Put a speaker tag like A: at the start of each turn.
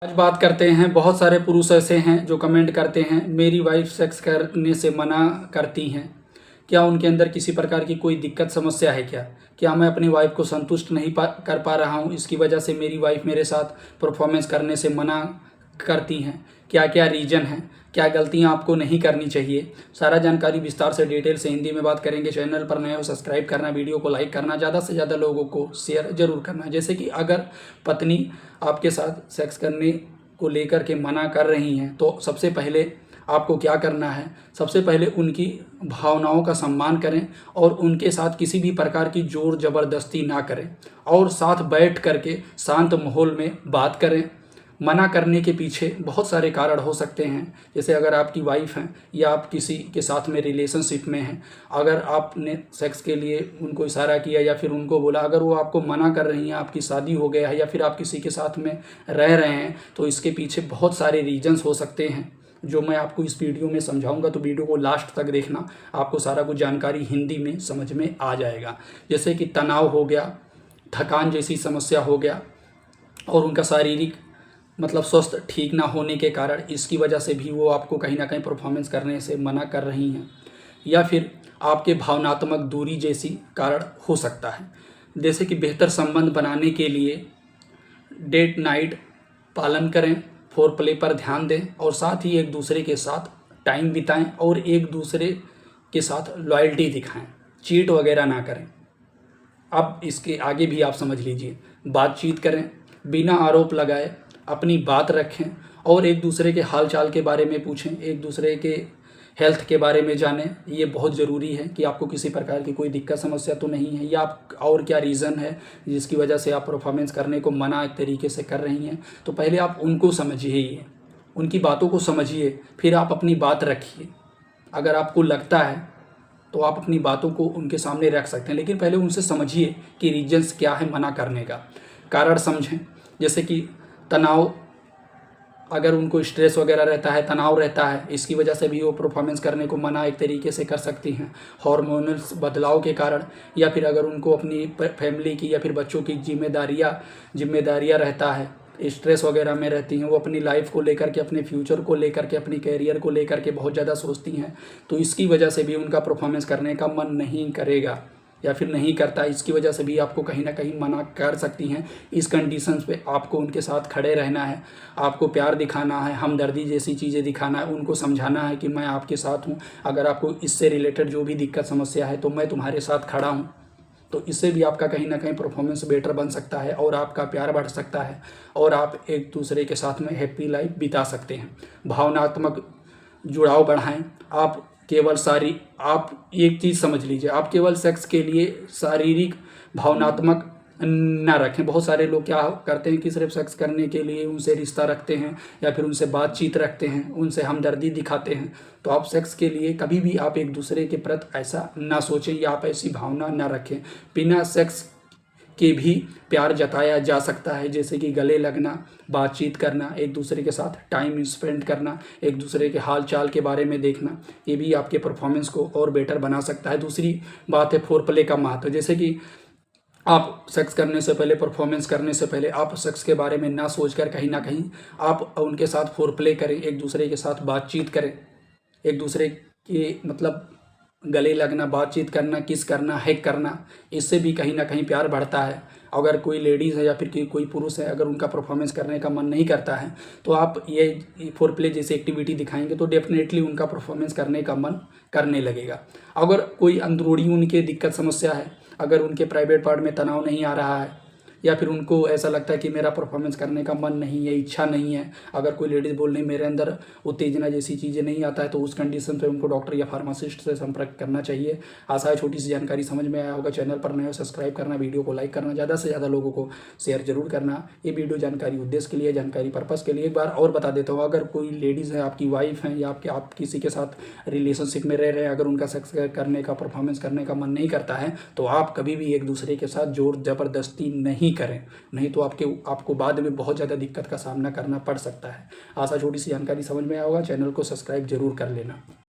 A: आज बात करते हैं। बहुत सारे पुरुष ऐसे हैं जो कमेंट करते हैं मेरी वाइफ सेक्स करने से मना करती हैं, क्या उनके अंदर किसी प्रकार की कोई दिक्कत समस्या है? क्या मैं अपनी वाइफ को संतुष्ट नहीं कर पा रहा हूँ, इसकी वजह से मेरी वाइफ मेरे साथ परफॉर्मेंस करने से मना करती हैं? क्या क्या रीज़न है, क्या गलतियां आपको नहीं करनी चाहिए? सारा जानकारी विस्तार से डिटेल से हिंदी में बात करेंगे। चैनल पर नए हो सब्सक्राइब करना, वीडियो को लाइक करना, ज़्यादा से ज़्यादा लोगों को शेयर जरूर करना। जैसे कि अगर पत्नी आपके साथ सेक्स करने को लेकर के मना कर रही हैं तो सबसे पहले आपको क्या करना है? सबसे पहले उनकी भावनाओं का सम्मान करें और उनके साथ किसी भी प्रकार की ज़ोर ज़बरदस्ती ना करें और साथ बैठ करके शांत माहौल में बात करें। मना करने के पीछे बहुत सारे कारण हो सकते हैं, जैसे अगर आपकी वाइफ हैं या आप किसी के साथ में रिलेशनशिप में हैं, अगर आपने सेक्स के लिए उनको इशारा किया या फिर उनको बोला, अगर वो आपको मना कर रही हैं, आपकी शादी हो गया है या फिर आप किसी के साथ में रह रहे हैं, तो इसके पीछे बहुत सारे रीजन्स हो सकते हैं जो मैं आपको इस वीडियो में समझाऊंगा। तो वीडियो को लास्ट तक देखना, आपको सारा कुछ जानकारी हिंदी में समझ में आ जाएगा। जैसे कि तनाव हो गया, थकान जैसी समस्या हो गया और उनका शारीरिक स्वास्थ्य ठीक ना होने के कारण इसकी वजह से भी वो आपको कहीं ना कहीं परफॉर्मेंस करने से मना कर रही हैं, या फिर आपके भावनात्मक दूरी जैसी कारण हो सकता है। जैसे कि बेहतर संबंध बनाने के लिए डेट नाइट पालन करें, फोर प्ले पर ध्यान दें और साथ ही एक दूसरे के साथ टाइम बिताएं और एक दूसरे के साथ लॉयल्टी दिखाएं, चीट वगैरह ना करें। अब इसके आगे भी आप समझ लीजिए, बातचीत करें, बिना आरोप लगाए अपनी बात रखें और एक दूसरे के हाल चाल के बारे में पूछें, एक दूसरे के हेल्थ के बारे में जानें। ये बहुत ज़रूरी है कि आपको किसी प्रकार की कोई दिक्कत समस्या तो नहीं है, या आप और क्या रीज़न है जिसकी वजह से आप परफॉर्मेंस करने को मना एक तरीके से कर रही हैं। तो पहले आप उनको समझिए, उनकी बातों को समझिए, फिर आप अपनी बात रखिए। अगर आपको लगता है तो आप अपनी बातों को उनके सामने रख सकते हैं, लेकिन पहले उनसे समझिए कि रीजन्स क्या है मना करने का, कारण समझें। जैसे कि तनाव, अगर उनको स्ट्रेस वगैरह रहता है, तनाव रहता है, इसकी वजह से भी वो परफॉर्मेंस करने को मना एक तरीके से कर सकती हैं। हार्मोनल बदलाव के कारण, या फिर अगर उनको अपनी फैमिली की या फिर बच्चों की जिम्मेदारियाँ रहता है, स्ट्रेस वगैरह में रहती हैं, वो अपनी लाइफ को लेकर के, अपने फ्यूचर को लेकर के, अपनी कैरियर को लेकर के बहुत ज़्यादा सोचती हैं, तो इसकी वजह से भी उनका परफॉर्मेंस करने का मन नहीं करेगा या फिर नहीं करता। इसकी वजह से भी आपको कहीं ना कहीं मना कर सकती हैं। इस कंडीशंस पे आपको उनके साथ खड़े रहना है, आपको प्यार दिखाना है, हमदर्दी जैसी चीज़ें दिखाना है, उनको समझाना है कि मैं आपके साथ हूँ, अगर आपको इससे रिलेटेड जो भी दिक्कत समस्या है तो मैं तुम्हारे साथ खड़ा हूँ। तो इससे भी आपका कहीं ना कहीं परफॉर्मेंस बेटर बन सकता है और आपका प्यार बढ़ सकता है और आप एक दूसरे के साथ में हैप्पी लाइफ बिता सकते हैं। भावनात्मक जुड़ाव बढ़ाएं। आप एक चीज़ समझ लीजिए, आप केवल सेक्स के लिए शारीरिक भावनात्मक ना रखें। बहुत सारे लोग क्या करते हैं कि सिर्फ सेक्स करने के लिए उनसे रिश्ता रखते हैं या फिर उनसे बातचीत रखते हैं, उनसे हमदर्दी दिखाते हैं। तो आप सेक्स के लिए कभी भी आप एक दूसरे के प्रति ऐसा ना सोचें या आप ऐसी भावना ना रखें। बिना सेक्स के भी प्यार जताया जा सकता है, जैसे कि गले लगना, बातचीत करना, एक दूसरे के साथ टाइम स्पेंड करना, एक दूसरे के हाल चाल के बारे में देखना, ये भी आपके परफॉर्मेंस को और बेटर बना सकता है। दूसरी बात है फोर प्ले का महत्व। जैसे कि आप सेक्स करने से पहले, परफॉर्मेंस करने से पहले आप सेक्स के बारे में ना सोचकर कहीं ना कहीं आप उनके साथ फोर प्ले करें, एक दूसरे के साथ बातचीत करें, एक दूसरे के गले लगना, बातचीत करना, किस करना, हैक करना, इससे भी कहीं ना कहीं प्यार बढ़ता है। अगर कोई लेडीज़ है या फिर कोई पुरुष है, अगर उनका परफॉर्मेंस करने का मन नहीं करता है तो आप ये फोर प्ले जैसी एक्टिविटी दिखाएंगे तो डेफिनेटली उनका परफॉर्मेंस करने का मन करने लगेगा। अगर कोई अंदरूनी उनके दिक्कत समस्या है, अगर उनके प्राइवेट पार्ट में तनाव नहीं आ रहा है या फिर उनको ऐसा लगता है कि मेरा परफॉर्मेंस करने का मन नहीं है, इच्छा नहीं है, अगर कोई लेडीज़ बोल रही मेरे अंदर उत्तेजना जैसी चीज़ें नहीं आता है, तो उस कंडीशन पे उनको डॉक्टर या फार्मासिस्ट से संपर्क करना चाहिए। आशा है छोटी सी जानकारी समझ में आया होगा। चैनल पर नए हो सब्सक्राइब करना, वीडियो को लाइक करना, ज़्यादा से ज़्यादा लोगों को शेयर जरूर करना। ये वीडियो जानकारी उद्देश्य के लिए, जानकारी पर्पज़ के लिए। एक बार और बता देता हूँ, अगर कोई लेडीज़ है, आपकी वाइफ है या आप किसी के साथ रिलेशनशिप में रह रहे हैं, अगर उनका सेक्स करने का, परफॉर्मेंस करने का मन नहीं करता है तो आप कभी भी एक दूसरे के साथ जोर ज़बरदस्ती नहीं करें, नहीं तो आपको बाद में बहुत ज़्यादा दिक्कत का सामना करना पड़ सकता है। आशा छोटी सी जानकारी समझ में आया होगा। चैनल को सब्सक्राइब जरूर कर लेना।